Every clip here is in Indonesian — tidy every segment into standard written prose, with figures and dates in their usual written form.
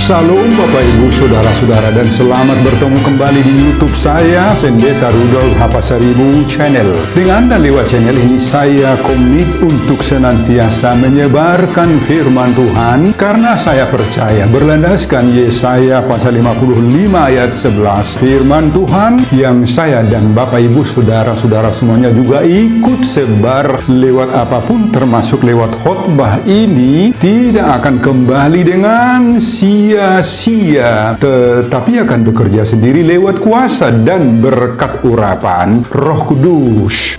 Salam Bapak Ibu Saudara-saudara dan selamat bertemu kembali di YouTube saya, Pendeta Rudolf Hapasaribu Channel. Dengan dan lewat channel ini saya komit untuk senantiasa menyebarkan firman Tuhan karena saya percaya berlandaskan Yesaya pasal 55 ayat 11 firman Tuhan yang saya dan Bapak Ibu Saudara-saudara semuanya juga ikut sebar lewat apapun termasuk lewat khotbah ini tidak akan kembali dengan sia-sia, tetapi akan bekerja sendiri lewat kuasa dan berkat urapan Roh Kudus.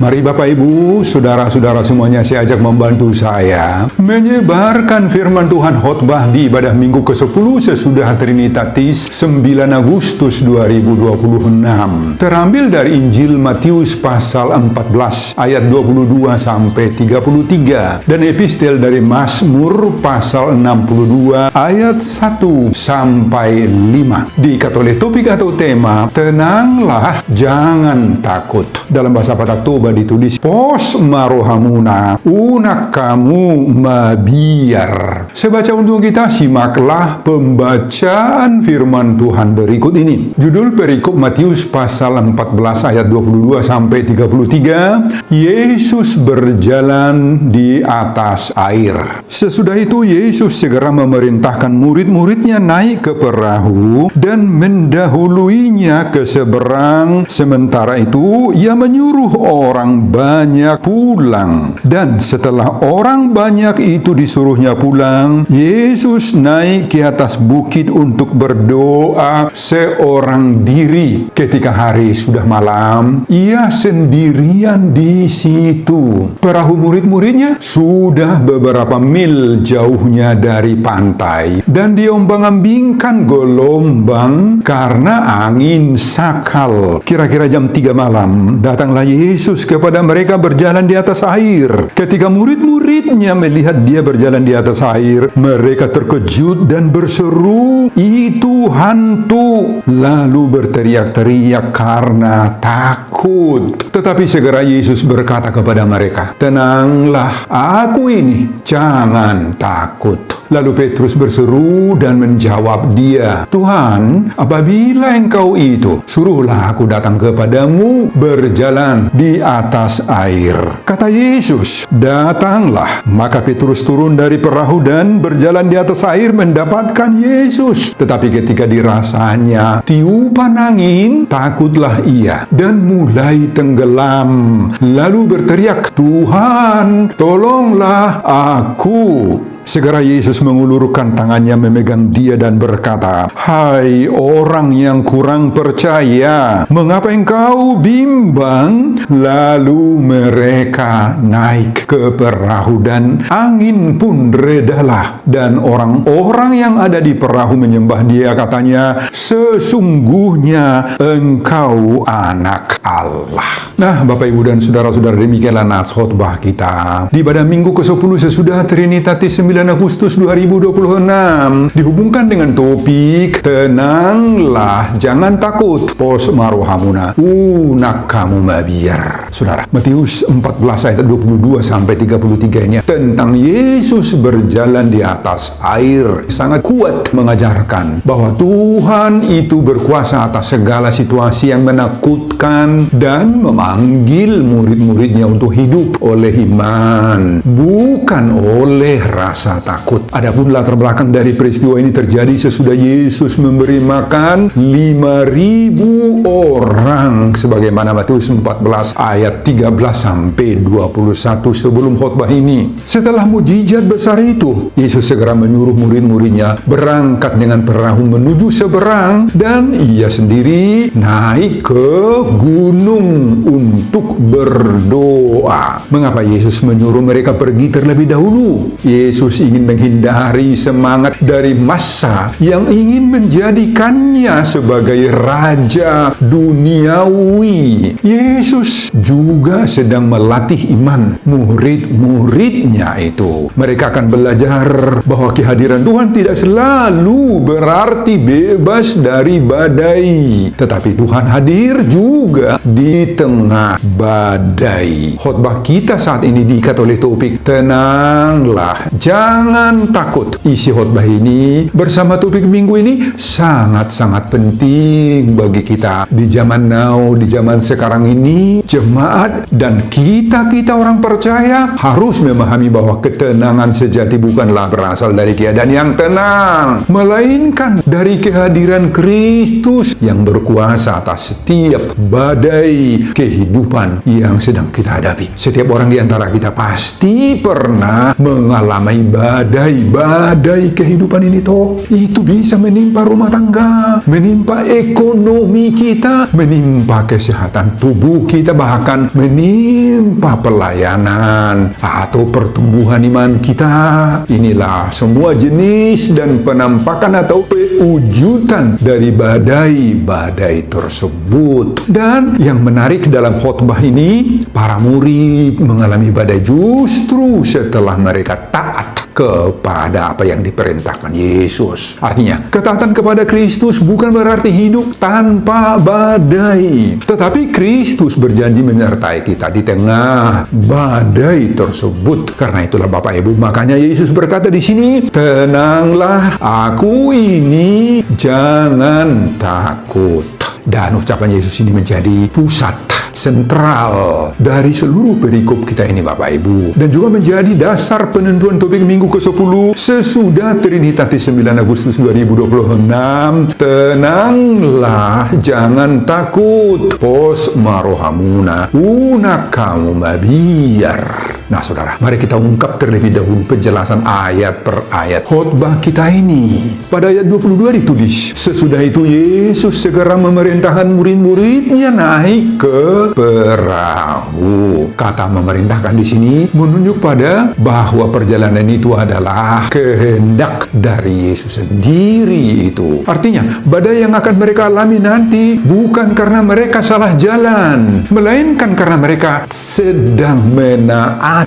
Mari Bapak Ibu, Saudara-saudara semuanya saya ajak membantu saya menyebarkan firman Tuhan khotbah di ibadah minggu ke-10 sesudah Trinitatis 9 Agustus 2026. Terambil dari Injil Matius pasal 14 ayat 22 sampai 33 dan epistel dari Mazmur pasal 62 ayat 1 sampai 5. Diikat oleh topik atau tema tenanglah, jangan takut. Dalam bahasa Batak Toba ditulis pos marohamuna unak kamu mabiar. Saya baca untuk kita, simaklah pembacaan firman Tuhan berikut ini. Judul perikop Matius pasal 14 ayat 22 sampai 33, Yesus berjalan di atas air. Sesudah itu Yesus segera memerintahkan murid-muridnya naik ke perahu dan mendahuluinya ke seberang. Sementara itu ia menyuruh orang banyak pulang, dan setelah orang banyak itu disuruhnya pulang, Yesus naik ke atas bukit untuk berdoa seorang diri. Ketika hari sudah malam, ia sendirian di situ. Perahu murid-muridnya sudah beberapa mil jauhnya dari pantai dan diombang-ambingkan gelombang karena angin sakal. Kira-kira jam 3 malam datanglah Yesus kepada mereka berjalan di atas air. Ketika murid-muridnya melihat dia berjalan di atas air, mereka terkejut dan berseru, "Itu hantu!" Lalu berteriak-teriak karena takut. Tetapi segera Yesus berkata kepada mereka, "Tenanglah, aku ini, jangan takut." Lalu Petrus berseru dan menjawab dia, "Tuhan, apabila Engkau itu, suruhlah aku datang kepadamu berjalan di atas air." Kata Yesus, "Datanglah." Maka Petrus turun dari perahu dan berjalan di atas air mendapatkan Yesus. Tetapi ketika dirasanya tiupan angin, takutlah ia dan mulai tenggelam. Lalu berteriak, "Tuhan, tolonglah aku." Segera Yesus mengulurkan tangannya memegang dia dan berkata, "Hai orang yang kurang percaya, mengapa engkau bimbang?" Lalu mereka naik ke perahu dan angin pun redalah. Dan orang-orang yang ada di perahu menyembah dia, katanya, "Sesungguhnya engkau anak Allah." Nah, Bapak Ibu dan Saudara-saudara, demikianlah nats khotbah kita di ibadah minggu ke-10 sesudah Trinitatis 9 Agustus 2026 dihubungkan dengan topik tenanglah, jangan takut, pos marohamuna unak kamu mabiar. Saudara, Matius 14 ayat 22 sampai 33 ini tentang Yesus berjalan di atas air sangat kuat mengajarkan bahwa Tuhan itu berkuasa atas segala situasi yang menakutkan dan memanggil murid-muridnya untuk hidup oleh iman, bukan oleh rasa takut. Adapun latar belakang dari peristiwa ini terjadi sesudah Yesus memberi makan 5.000 orang sebagaimana Matius 14 ayat 13 sampai 21 sebelum khotbah ini. Setelah mujizat besar itu, Yesus segera menyuruh murid-muridnya berangkat dengan perahu menuju seberang dan ia sendiri naik ke gunung untuk berdoa. Mengapa Yesus menyuruh mereka pergi terlebih dahulu? Yesus Yesus ingin menghindari semangat dari massa yang ingin menjadikannya sebagai raja duniawi. Yesus juga sedang melatih iman murid-muridnya itu. Mereka akan belajar bahwa kehadiran Tuhan tidak selalu berarti bebas dari badai, tetapi Tuhan hadir juga di tengah badai. Khotbah kita saat ini diikat oleh topik tenanglah, jangan takut. Isi khotbah ini bersama topik minggu ini sangat-sangat penting bagi kita di zaman now, di zaman sekarang ini. Jemaat dan kita orang percaya harus memahami bahwa ketenangan sejati bukanlah berasal dari keadaan yang tenang, melainkan dari kehadiran Kristus yang berkuasa atas setiap badai kehidupan yang sedang kita hadapi. Setiap orang di antara kita pasti pernah mengalami badai kehidupan ini toh. Itu bisa menimpa rumah tangga, menimpa ekonomi kita, menimpa kesehatan tubuh kita, bahkan menimpa pelayanan atau pertumbuhan iman kita. Inilah semua jenis dan penampakan atau pewujudan dari badai-badai tersebut. Dan yang menarik dalam khotbah ini, para murid mengalami badai justru setelah mereka taat kepada apa yang diperintahkan Yesus. Artinya, ketaatan kepada Kristus bukan berarti hidup tanpa badai, tetapi Kristus berjanji menyertai kita di tengah badai tersebut. Karena itulah Bapak Ibu, makanya Yesus berkata di sini, tenanglah, aku ini, jangan takut. Dan ucapan Yesus ini menjadi pusat sentral dari seluruh perikop kita ini Bapak Ibu, dan juga menjadi dasar penentuan topik minggu ke-10 sesudah Trinitatis 9 Agustus 2026. Tenanglah, jangan takut, pos marohamuna unakamu mabiyar. Nah saudara, mari kita ungkap terlebih dahulu penjelasan ayat per ayat khotbah kita ini. Pada ayat 22 ditulis, sesudah itu Yesus segera memerintahkan murid-muridnya naik ke perahu. Kata memerintahkan di sini menunjuk pada bahwa perjalanan itu adalah kehendak dari Yesus sendiri itu. Artinya, badai yang akan mereka alami nanti bukan karena mereka salah jalan, melainkan karena mereka sedang menaati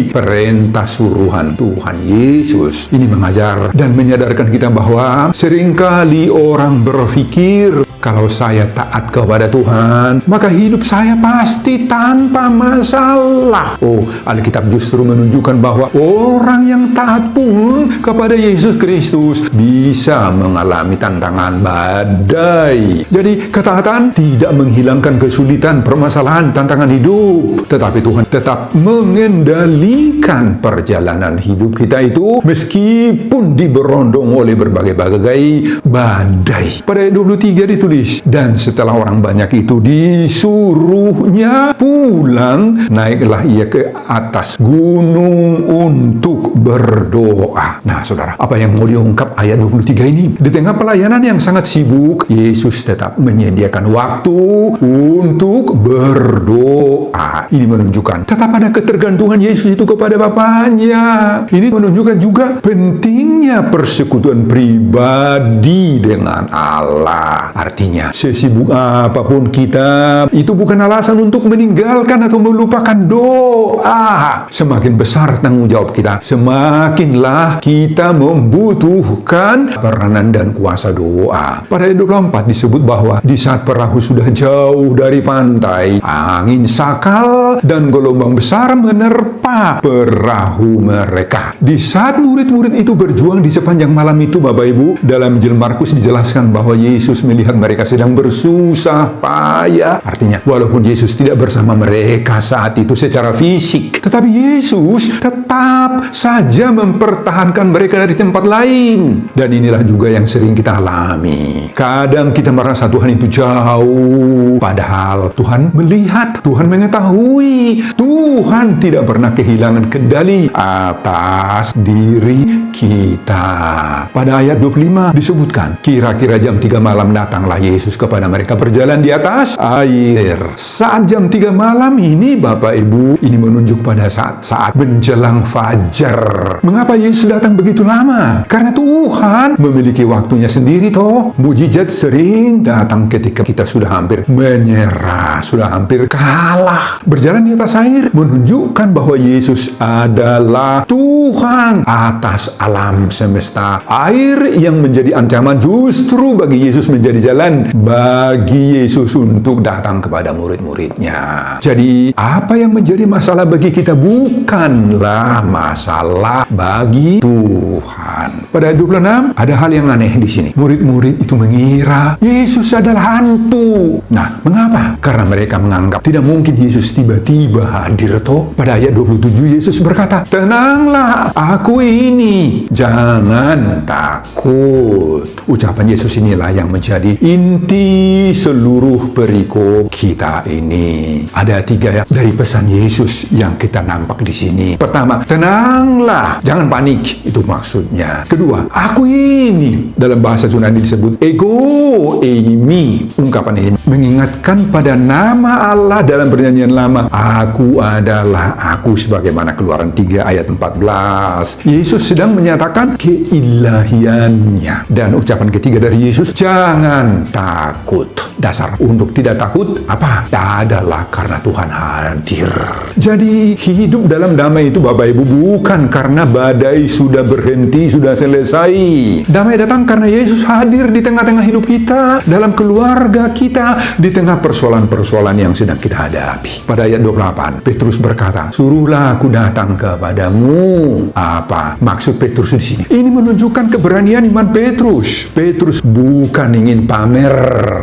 perintah suruhan Tuhan Yesus. Ini mengajar dan menyadarkan kita bahwa seringkali orang berpikir, kalau saya taat kepada Tuhan, maka hidup saya pasti tanpa masalah. Oh, Alkitab justru menunjukkan bahwa orang yang taat pun kepada Yesus Kristus bisa mengalami tantangan badai. Jadi, ketaatan tidak menghilangkan kesulitan, permasalahan, tantangan hidup. Tetapi Tuhan tetap mengendalikan perjalanan hidup kita itu meskipun diberondong oleh berbagai-bagai badai. Pada ayat 23 ditulis, dan setelah orang banyak itu disuruhnya pulang, naiklah ia ke atas gunung untuk berdoa. Nah saudara, apa yang mau diungkap ayat 23 ini? Di tengah pelayanan yang sangat sibuk, Yesus tetap menyediakan waktu untuk berdoa. Ini menunjukkan tetap ada ketergantungan Yesus itu kepada Bapaknya. Ini menunjukkan juga pentingnya persekutuan pribadi dengan Allah. Artinya, sesibuk apapun kita, itu bukan alasan untuk meninggalkan atau melupakan doa. Semakin besar tanggung jawab kita, semakinlah kita membutuhkan peranan dan kuasa doa. Pada ayat 24 disebut bahwa di saat perahu sudah jauh dari pantai, angin sakal dan gelombang besar menerpa perahu mereka. Di saat murid-murid itu berjuang di sepanjang malam itu, Bapak Ibu, dalam Injil Markus dijelaskan bahwa Yesus melihat mereka sedang bersusah payah. Artinya, walaupun Yesus tidak bersama mereka saat itu secara fisik, tetapi Yesus tetap saja mempertahankan mereka dari tempat lain. Dan inilah juga yang sering kita alami. Kadang kita merasa Tuhan itu jauh, padahal Tuhan melihat, Tuhan mengetahui, Tuhan tidak tidak pernah kehilangan kendali atas diri kita. Pada ayat 25 disebutkan, kira-kira jam 3 malam datanglah Yesus kepada mereka berjalan di atas air. Saat jam 3 malam ini, Bapak Ibu, ini menunjuk pada saat menjelang fajar. Mengapa Yesus datang begitu lama? Karena Tuhan memiliki waktunya sendiri toh. Mujizat sering datang ketika kita sudah hampir menyerah, sudah hampir kalah. Berjalan di atas air menunjukkan bahwa Yesus adalah Tuhan atas alam semesta. Air yang menjadi ancaman justru bagi Yesus menjadi jalan bagi Yesus untuk datang kepada murid-muridnya. Jadi apa yang menjadi masalah bagi kita bukanlah masalah bagi Tuhan. Pada ayat 26 ada hal yang aneh di sini. Murid-murid itu mengira Yesus adalah hantu. Nah, mengapa? Karena mereka menganggap tidak mungkin Yesus tiba-tiba hadir toh. Pada ayat 27 Yesus berkata, "Tenanglah, aku ini, jangan takut." Ucapan Yesus inilah yang menjadi inti seluruh perikop kita ini. Ada 3 dari pesan Yesus yang kita nampak di sini. Pertama, tenanglah, jangan panik, itu maksudnya. Kedua, aku ini, dalam bahasa Yunani disebut ego eimi. Ungkapan ini mengingatkan pada nama Allah dalam perjanjian lama. Aku adalah aku, sebagaimana Keluaran 3 ayat 14. Yesus sedang menyatakan keilahiannya. Dan ucapan ketiga dari Yesus, jangan takut. Dasar untuk tidak takut apa? Adalah karena Tuhan hadir. Jadi hidup dalam damai itu, Bapak Ibu, bukan karena badai sudah berhenti, sudah selesai. Damai datang karena Yesus hadir di tengah-tengah hidup kita, dalam keluarga kita, di tengah persoalan-persoalan yang sedang kita hadapi. Pada ayat 28, Petrus berkata, "Suruhlah aku datang kepadamu." Apa maksud Petrus di sini? Ini menunjukkan keberanian iman Petrus. Petrus bukan ingin pamer,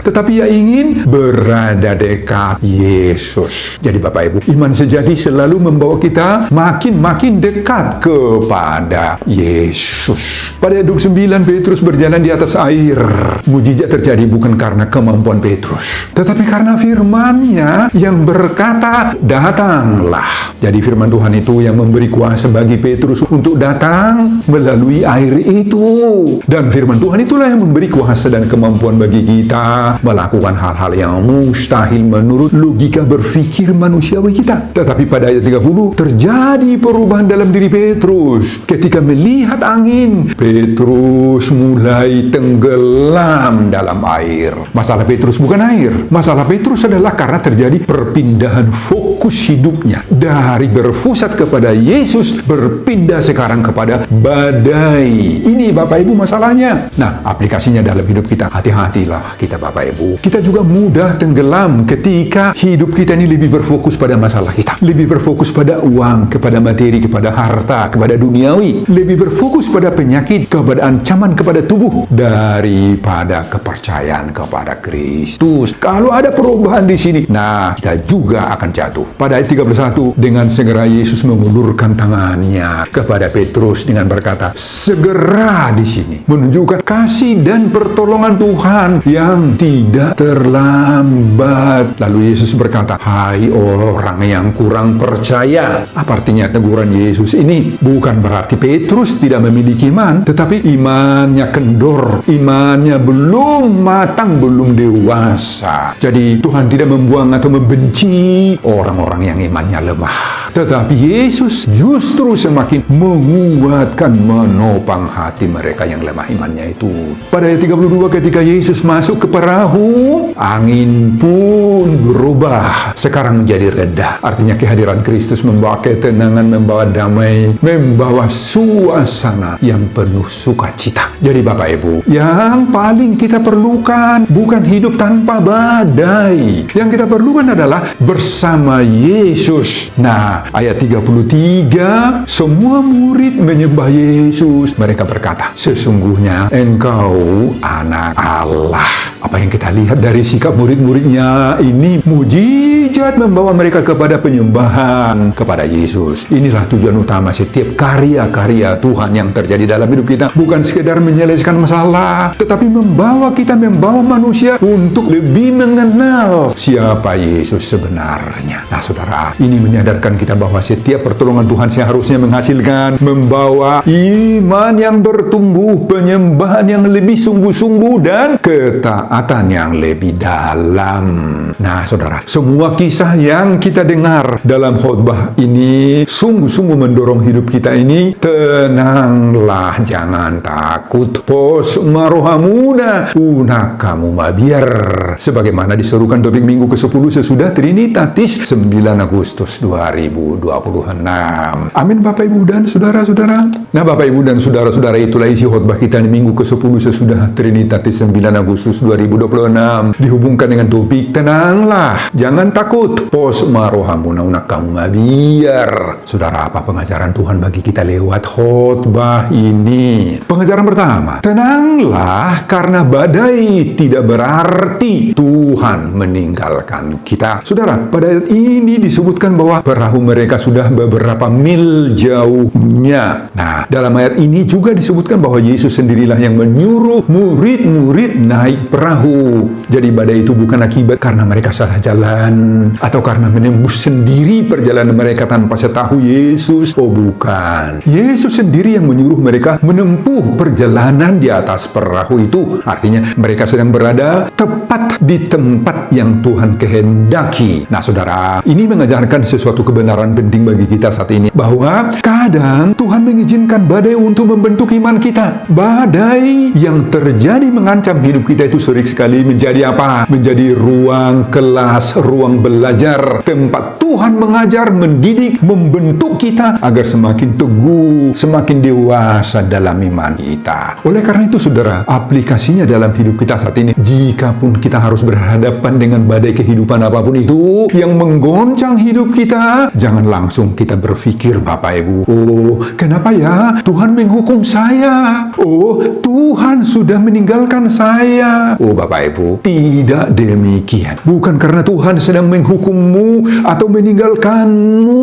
tetapi ia ingin berada dekat Yesus. Jadi Bapak Ibu, iman sejati selalu membawa kita makin dekat kepada Yesus. Pada ayat 29, Petrus berjalan di atas air. Mujizat terjadi bukan karena kemampuan Petrus, tetapi karena firman-Nya yang berkata, "Datanglah." Jadi firman Tuhan itu yang memberi kuasa bagi Petrus untuk datang melalui air itu. Dan firman Tuhan itulah yang memberi kuasa dan kemampuan bagi kita melakukan hal-hal yang mustahil menurut logika berpikir manusiawi kita. Tetapi pada ayat 30 terjadi perubahan dalam diri Petrus. Ketika melihat angin, Petrus mulai tenggelam dalam air. Masalah Petrus bukan air. Masalah Petrus adalah karena terjadi perpindahan fokus hidupnya. Dari berpusat kepada Yesus, berpindah sekarang kepada badai. Ini Bapak Ibu masalahnya. Nah, aplikasinya dalam hidup kita, hati-hatilah kita Bapak Ibu. Kita juga mudah tenggelam ketika hidup kita ini lebih berfokus pada masalah kita. Lebih berfokus pada uang, kepada materi, kepada harta, kepada duniawi. Lebih berfokus pada penyakit, kepada ancaman kepada tubuh, daripada kepercayaan kepada Kristus. Kalau ada perubahan di sini, nah kita juga akan jatuh. Pada ayat 31, dengan segera Yesus mengulurkan tangannya kepada Petrus dengan berkata, segera di sini menunjukkan kasih dan pertolongan Tuhan yang tidak terlambat. Lalu Yesus berkata, "Hai orang yang kurang percaya." Apa artinya teguran Yesus ini? Bukan berarti Petrus tidak memiliki iman, tetapi imannya kendor, imannya belum matang, belum dewasa. Jadi Tuhan tidak membuang atau membenci orang-orang yang imannya lemah, tetapi Yesus justru semakin menguatkan, menopang hati mereka yang lemah imannya itu. Pada ayat 32, ketika Yesus masuk ke perahu, angin pun berubah, sekarang menjadi reda. Artinya kehadiran Kristus membawa ketenangan, membawa damai, membawa suasana yang penuh sukacita. Jadi Bapak Ibu, yang paling kita perlukan bukan hidup tanpa badai. Yang kita perlukan adalah bersama Yesus. Nah, ayat 33, semua murid menyembah Yesus. Mereka berkata, "Sesungguhnya Engkau anak Allah." Apa yang kita lihat dari sikap murid-muridnya ini, mujizat membawa mereka kepada penyembahan kepada Yesus. Inilah tujuan utama setiap karya-karya Tuhan yang terjadi dalam hidup kita. Bukan sekedar menyelesaikan masalah, tetapi membawa manusia untuk lebih mengenal siapa Yesus sebenarnya. Nah saudara, ini menyadarkan kita kita bahwa setiap pertolongan Tuhan seharusnya menghasilkan, membawa iman yang bertumbuh, penyembahan yang lebih sungguh-sungguh, dan ketaatan yang lebih dalam. Nah, saudara, semua kisah yang kita dengar dalam khotbah ini sungguh-sungguh mendorong hidup kita ini. Tenanglah, jangan takut. Pos marohamuna unakamu mabiar, sebagaimana diserukan topik minggu ke-10 sesudah Trinitatis 9 Agustus 2026. Amin, Bapak Ibu dan saudara-saudara. Nah, Bapak Ibu dan saudara-saudara, itulah isi khotbah kita di minggu ke-10 sesudah Trinitatis 9 Agustus 2026, dihubungkan dengan topik tenanglah, jangan takut. Pos marohamuna unakamu mabiar. Saudara, apa pengajaran Tuhan bagi kita lewat khotbah ini? Pengajaran pertama, tenanglah karena badai tidak berarti Tuhan meninggalkan kita. Saudara, pada ayat ini disebutkan bahwa perahu mereka sudah beberapa mil jauhnya. Nah, dalam ayat ini juga disebutkan bahwa Yesus sendirilah yang menyuruh murid-murid naik perahu. Jadi badai itu bukan akibat karena mereka salah jalan atau karena menembus sendiri perjalanan mereka tanpa setahu Yesus. Oh, bukan. Yesus sendiri yang menyuruh mereka menempuh perjalanan di atas perahu itu. Artinya mereka sedang berada tepat di tempat yang Tuhan kehendaki. Nah, saudara, ini mengajarkan sesuatu kebenaran penting bagi kita saat ini, bahwa kadang Tuhan mengizinkan badai untuk membentuk iman kita. Badai yang terjadi mengancam hidup kita itu sering sekali menjadi apa? Menjadi ruang kelas, ruang belajar, tempat Tuhan mengajar, mendidik, membentuk kita agar semakin teguh, semakin dewasa dalam iman kita. Oleh karena itu, saudara, aplikasinya dalam hidup kita saat ini, jikapun kita harus berhadapan dengan badai kehidupan apapun itu yang menggoncang hidup kita, jangan langsung kita berpikir, Bapak Ibu, oh, kenapa ya Tuhan menghukum saya? Oh, Tuhan sudah meninggalkan saya. Oh, Bapak Ibu, tidak demikian. Bukan karena Tuhan sedang menghukummu atau meninggalkanmu.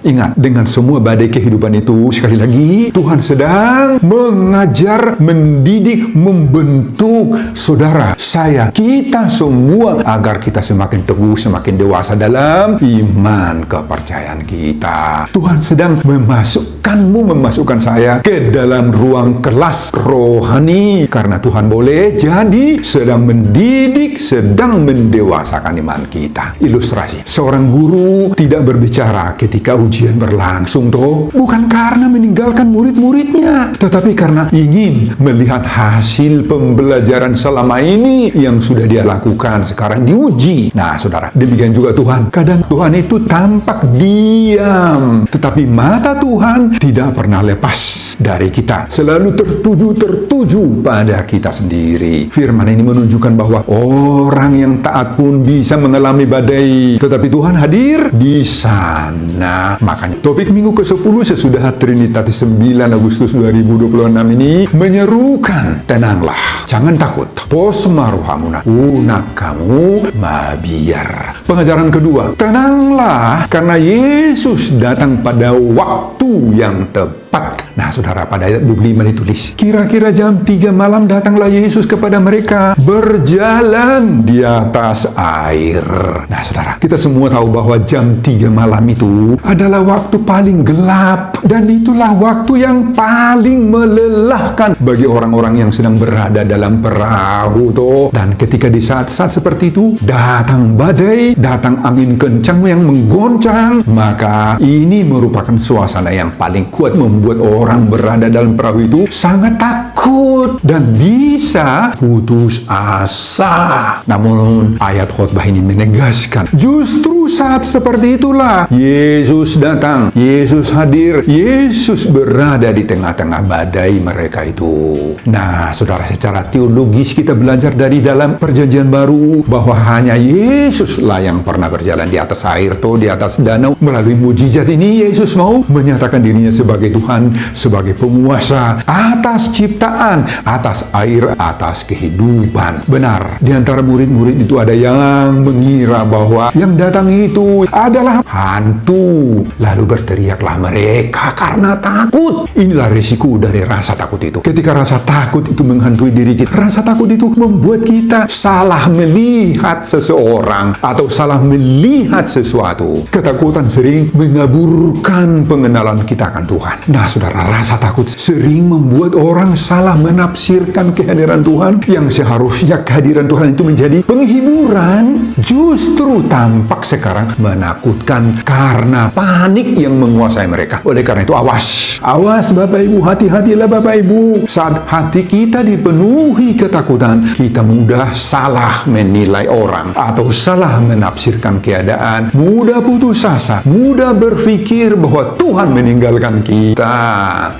Ingat, dengan semua badai kehidupan itu, sekali lagi, Tuhan sedang mengajar, mendidik, membentuk saudara, saya, kita semua agar kita semakin teguh, semakin dewasa dalam iman kepercayaan kita. Tuhan sedang memasukkan saya ke dalam ruang kelas rohani, karena Tuhan boleh jadi sedang mendidik, sedang mendewasakan iman kita. Ilustrasi, seorang guru tidak berbicara ketika ujian berlangsung, toh bukan karena meninggalkan murid-muridnya, tetapi karena ingin melihat hasil pembelajaran selama ini yang sudah dia lakukan sekarang diuji. Nah, saudara, demikian juga Tuhan. Kadang Tuhan itu tampak diam, tetapi mata Tuhan tidak pernah lepas dari kita, selalu tertuju pada kita sendiri. Firman ini menunjukkan bahwa orang yang taat pun bisa mengalami badai, tetapi Tuhan hadir di sana. Makanya topik minggu ke-10 sesudah Trinitatis 9 Agustus 2026 ini menyerukan, tenanglah, jangan takut. Pos maruhamuna unakamu mabiar. Pengajaran kedua, tenanglah karena Yesus datang pada waktu yang tepat. Nah, saudara, pada ayat 25 ditulis, kira-kira jam 3 malam datanglah Yesus kepada mereka berjalan di atas air. Nah, saudara, kita semua tahu bahwa jam 3 malam itu adalah waktu paling gelap, dan itulah waktu yang paling melelahkan bagi orang-orang yang sedang berada dalam perahu toh. Dan ketika di saat-saat seperti itu datang badai, datang angin kencang yang menggoncang, maka ini merupakan suasana yang paling kuat membuat orang berada dalam perahu itu sangat takut dan bisa putus asa. Namun ayat khotbah ini menegaskan, justru saat seperti itulah Yesus datang, Yesus hadir, Yesus berada di tengah-tengah badai mereka itu. Nah, saudara, secara teologis kita belajar dari dalam Perjanjian Baru bahwa hanya Yesuslah yang pernah berjalan di atas air toh, di atas danau. Melalui mujizat ini Yesus mau menyatakan dirinya sebagai Tuhan, sebagai penguasa atas ciptaan kenyataan atas air, atas kehidupan. Benar, di antara murid-murid itu ada yang mengira bahwa yang datang itu adalah hantu. Lalu berteriaklah mereka karena takut. Inilah risiko dari rasa takut itu. Ketika rasa takut itu menghantui diri kita, rasa takut itu membuat kita salah melihat seseorang atau salah melihat sesuatu. Ketakutan sering mengaburkan pengenalan kita akan Tuhan. Nah, saudara, rasa takut sering membuat orang salah menafsirkan kehadiran Tuhan, yang seharusnya kehadiran Tuhan itu menjadi penghiburan, justru tampak sekarang menakutkan karena panik yang menguasai mereka. Oleh karena itu, awas Bapak Ibu, hati-hatilah Bapak Ibu. Saat hati kita dipenuhi ketakutan, kita mudah salah menilai orang atau salah menafsirkan keadaan, mudah putus asa, mudah berpikir bahwa Tuhan meninggalkan kita.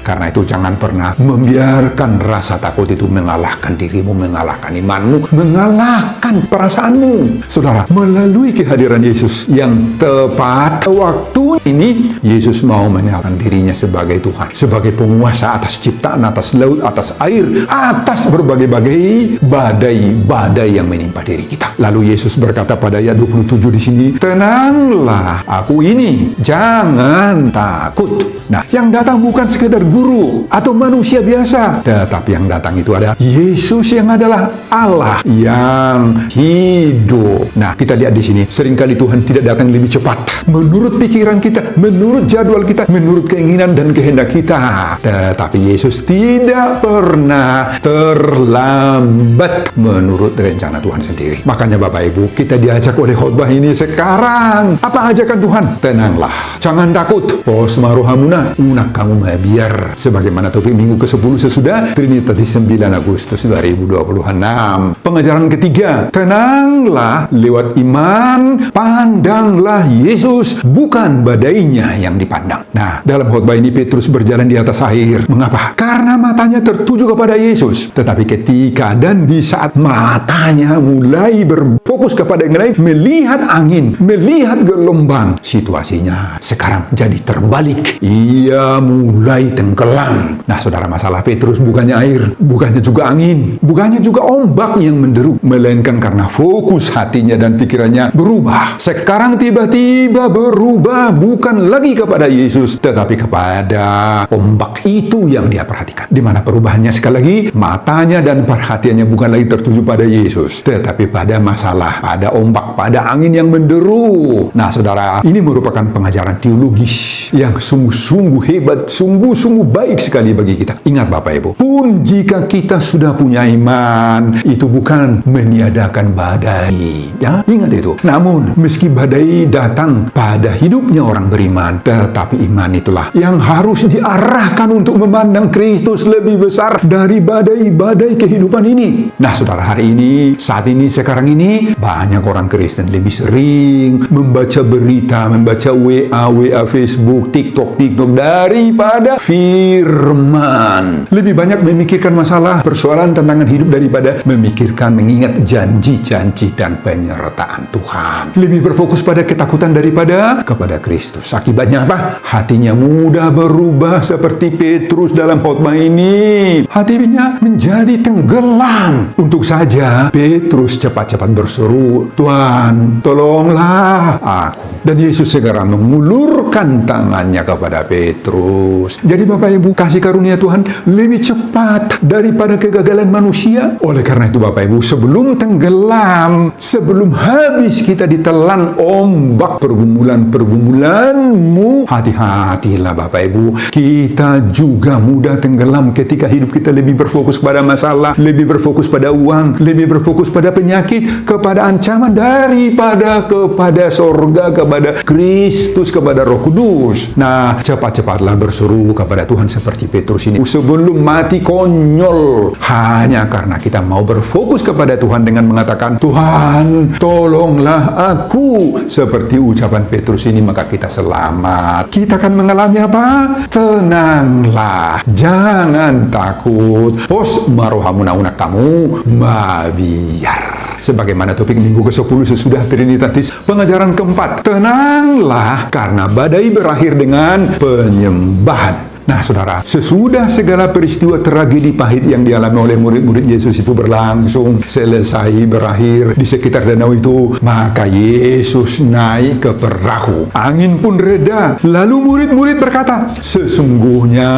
Karena itu jangan pernah membiarkan rasa takut itu mengalahkan dirimu, mengalahkan imanmu, mengalahkan perasaanmu. Saudara, melalui kehadiran Yesus yang tepat waktu ini, Yesus mau menyatakan dirinya sebagai Tuhan, sebagai penguasa atas ciptaan, atas laut, atas air, atas berbagai-bagai badai-badai yang menimpa diri kita. Lalu Yesus berkata pada ayat 27 di sini, "Tenanglah, aku ini, jangan takut." Nah, yang datang bukan sekedar guru atau manusia biasa, tetapi yang datang itu ada Yesus yang adalah Allah yang hidup. Nah, kita lihat di sini, seringkali Tuhan tidak datang lebih cepat menurut pikiran kita, menurut jadwal kita, menurut keinginan dan kehendak kita. Tetapi Yesus tidak pernah terlambat menurut rencana Tuhan sendiri. Makanya Bapak Ibu, kita diajak oleh khotbah ini sekarang. Apa ajakan Tuhan? Tenanglah, jangan takut. Posmarohamuna, unak kamu biar. Sebagaimana topik minggu ke-10 sesudah Trinitatis 9 Agustus 2026. Pengajaran ketiga, tenanglah lewat iman, pandanglah Yesus, bukan badainya yang dipandang. Nah, dalam khotbah ini Petrus berjalan di atas air. Mengapa? Karena matanya tertuju kepada Yesus. Tetapi ketika dan di saat matanya mulai berfokus kepada yang lain, melihat angin, melihat gelombang, situasinya sekarang jadi terbalik. Ia mulai tenggelam. Nah, saudara, masalah Petrus bukannya air, bukannya juga angin, bukannya juga ombak yang menderu, melainkan karena fokus hatinya dan pikirannya berubah. Sekarang tiba-tiba berubah, bukan lagi kepada Yesus, tetapi kepada ombak itu yang dia perhatikan. Di mana perubahannya? Sekali lagi, matanya dan perhatiannya bukan lagi tertuju pada Yesus, tetapi pada masalah, pada ombak, pada angin yang menderu. Nah, saudara, ini merupakan pengajaran teologis yang sungguh-sungguh hebat, sungguh-sungguh baik sekali bagi kita. Ingat Bapak Ibu, pun jika kita sudah punya iman, itu bukan meniadakan badai. Ya, ingat itu. Namun, meski badai datang pada hidupnya orang beriman, tetapi iman itulah yang harus diarahkan untuk memandang Kristus lebih besar dari badai-badai kehidupan ini. Nah, saudara, hari ini, saat ini, sekarang ini, banyak orang Kristen lebih sering membaca berita, membaca WA Facebook, TikTok daripada firman. Lebih banyak memikirkan masalah, persoalan, tantangan hidup daripada memikirkan, mengingat janji-janji dan penyertaan Tuhan. Lebih berfokus pada ketakutan daripada kepada Kristus. Akibatnya apa? Hatinya mudah berubah seperti Petrus dalam khotbah ini. Hatinya menjadi tenggelam. Untuk saja Petrus cepat-cepat berseru, "Tuhan, tolonglah aku." Dan Yesus segera mengulurkan tangannya kepada Petrus. Jadi Bapak Ibu, kasih karunia Tuhan lebih cepat daripada kegagalan manusia. Oleh karena itu Bapak Ibu, sebelum tenggelam, sebelum habis kita ditelan ombak pergumulan-pergumulanmu, hati-hatilah Bapak Ibu. Kita juga mudah tenggelam ketika hidup kita lebih berfokus pada masalah, lebih berfokus pada uang, lebih berfokus pada penyakit, kepada ancaman daripada kepada sorga, kepada Kristus, kepada Roh Kudus. Nah, cepat-cepatlah berseru kepada Tuhan seperti Petrus ini sebelum mati konyol, hanya karena kita mau berfokus kepada Tuhan dengan mengatakan, "Tuhan, tolonglah aku." Seperti ucapan Petrus ini, maka kita selamat. Kita akan mengalami apa? Tenanglah, jangan takut. Posmarohamuna, unak kamu mabiar. Sebagaimana topik minggu ke-10 sesudah Trinitatis, pengajaran keempat, tenanglah karena badai berakhir dengan penyembahan. Nah saudara, sesudah segala peristiwa tragedi pahit yang dialami oleh murid-murid Yesus itu berlangsung, selesai, berakhir di sekitar danau itu, maka Yesus naik ke perahu. Angin pun reda. Lalu murid-murid berkata, sesungguhnya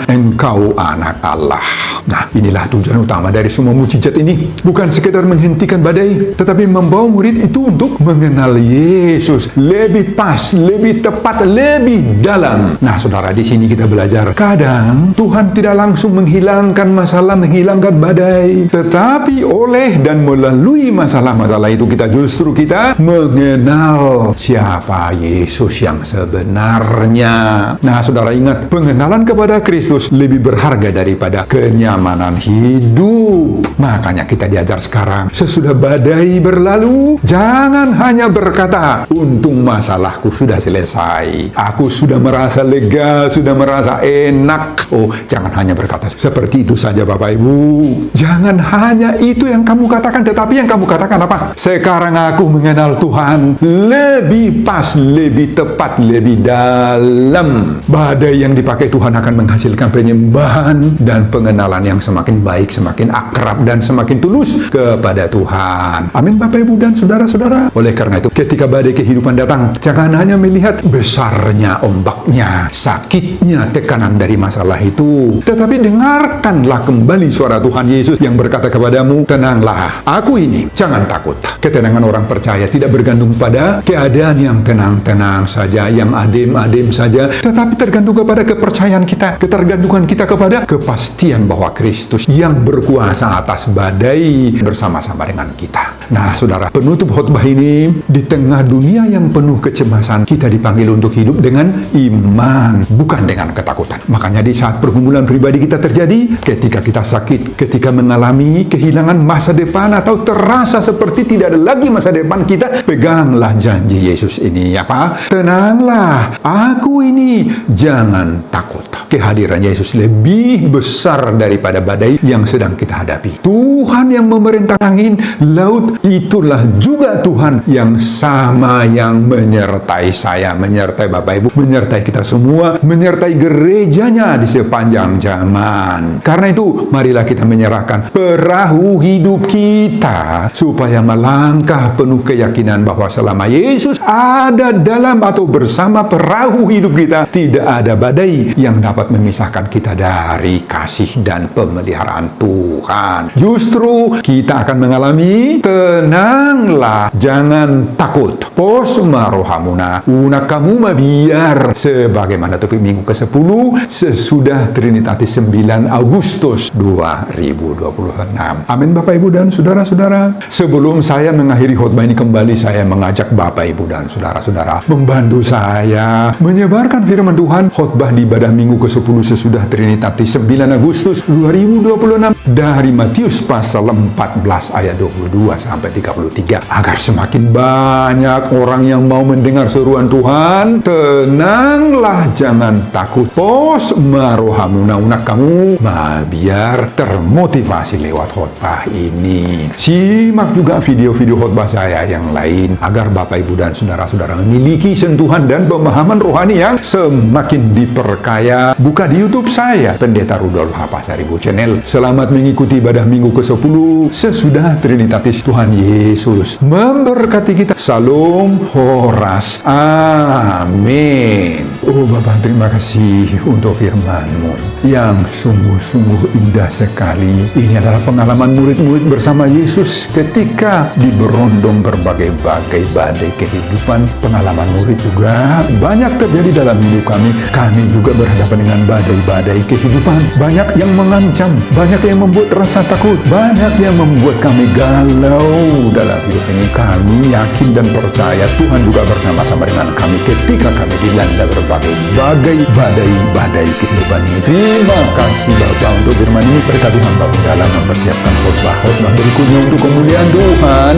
Engkau anak Allah. Nah, inilah tujuan utama dari semua mukjizat ini. Bukan sekedar menghentikan badai, tetapi membawa murid itu untuk mengenal Yesus lebih pas, lebih tepat, lebih dalam. Nah, saudara, di sini kita belajar, kadang Tuhan tidak langsung menghilangkan masalah, menghilangkan badai, tetapi oleh dan melalui masalah-masalah itu kita mengenal siapa Yesus yang sebenarnya. Nah, saudara, ingat, pengenalan kepada Kristus lebih berharga daripada kenyamanan hidup. Makanya kita diajar sekarang, sesudah badai berlalu, jangan hanya berkata, untung masalahku sudah selesai, aku sudah merasa lega, sudah merasa enak. Oh, jangan hanya berkata seperti itu saja, Bapak Ibu. Jangan hanya itu yang kamu katakan, tetapi yang kamu katakan apa? Sekarang aku mengenal Tuhan lebih pas, lebih tepat, lebih dalam. Badai yang dipakai Tuhan akan menghasilkan penyembahan dan pengenalan yang semakin baik, semakin akrab, dan semakin tulus kepada Tuhan. Amin, Bapak Ibu dan saudara-saudara. Oleh karena itu, ketika badai kehidupan datang, jangan hanya melihat besarnya ombaknya, sakitnya, tekanan dari masalah itu, tetapi dengarkanlah kembali suara Tuhan Yesus yang berkata kepadamu, tenanglah, aku ini, jangan takut. Ketenangan orang percaya tidak bergantung pada keadaan yang tenang-tenang saja, yang adem-adem saja, tetapi tergantung kepada kepercayaan kita, ketergantungan kita kepada kepastian bahwa Kristus yang berkuasa atas badai bersama-sama dengan kita. Nah, saudara, penutup khotbah ini, di tengah dunia yang penuh kecemasan, kita dipanggil untuk hidup dengan iman, bukan dengan ketakutan. Makanya di saat pergumulan pribadi kita terjadi, ketika kita sakit, ketika mengalami kehilangan masa depan atau terasa seperti tidak ada lagi masa depan kita, peganglah janji Yesus ini. Apa? Tenanglah, aku ini, jangan takut. Kehadiran Yesus lebih besar daripada badai yang sedang kita hadapi. Tuhan yang memerintah angin, laut, itulah juga Tuhan yang sama, yang menyertai saya, menyertai Bapak Ibu, menyertai kita semua, menyertai gerejanya di sepanjang zaman. Karena itu, marilah kita menyerahkan perahu hidup kita supaya melangkah penuh keyakinan bahwa selama Yesus ada dalam atau bersama perahu hidup kita, tidak ada badai yang dapat memisahkan kita dari kasih dan pemeliharaan Tuhan. Justru kita akan mengalami tenanglah, jangan takut. Posma rohamuna, unakamu mabiar, sebagaimana topik minggu ke-10 sesudah Trinitatis 9 Agustus 2026. Amin, Bapak Ibu dan saudara-saudara. Sebelum saya mengakhiri khotbah ini kembali, saya mengajak Bapak Ibu dan saudara-saudara membantu saya menyebarkan firman Tuhan. Khotbah di ibadah minggu ke-10 sesudah Trinitatis 9 Agustus 2026 dari Matius pasal 14 ayat 22 sampai 33, agar semakin banyak orang yang mau mendengar seruan Tuhan. Tenanglah, jangan takut. Pos marohamuna, unak kamu biar termotivasi lewat khotbah ini. Simak juga video-video khotbah saya yang lain agar Bapak Ibu dan saudara-saudara memiliki sentuhan dan pemahaman rohani yang semakin diperkaya. Buka di YouTube saya, Pendeta Rudolf H. Pasaribu Channel. Selamat mengikuti ibadah minggu ke-10 sesudah Trinitatis. Tuhan Yesus memberkati kita. Salam Horas. Amin. Oh Bapak, terima kasih untuk firman-Mu yang sungguh-sungguh indah sekali. Ini adalah pengalaman murid-murid bersama Yesus ketika diberondong berbagai-bagai badai kehidupan. Pengalaman murid juga banyak terjadi dalam hidup kami. Kami juga berhadapan dengan badai-badai kehidupan. Banyak yang mengancam, banyak yang membuat rasa takut, banyak yang membuat kami galau dalam hidup ini. Kami yakin dan percaya Tuhan juga bersama-sama dengan kami ketika kami dilanda berbagai badai kehidupan ini. Terima kasih Bapak untuk firman ini. Berkati hamba dalam mempersiapkan khotbah berikutnya untuk kemuliaan Tuhan.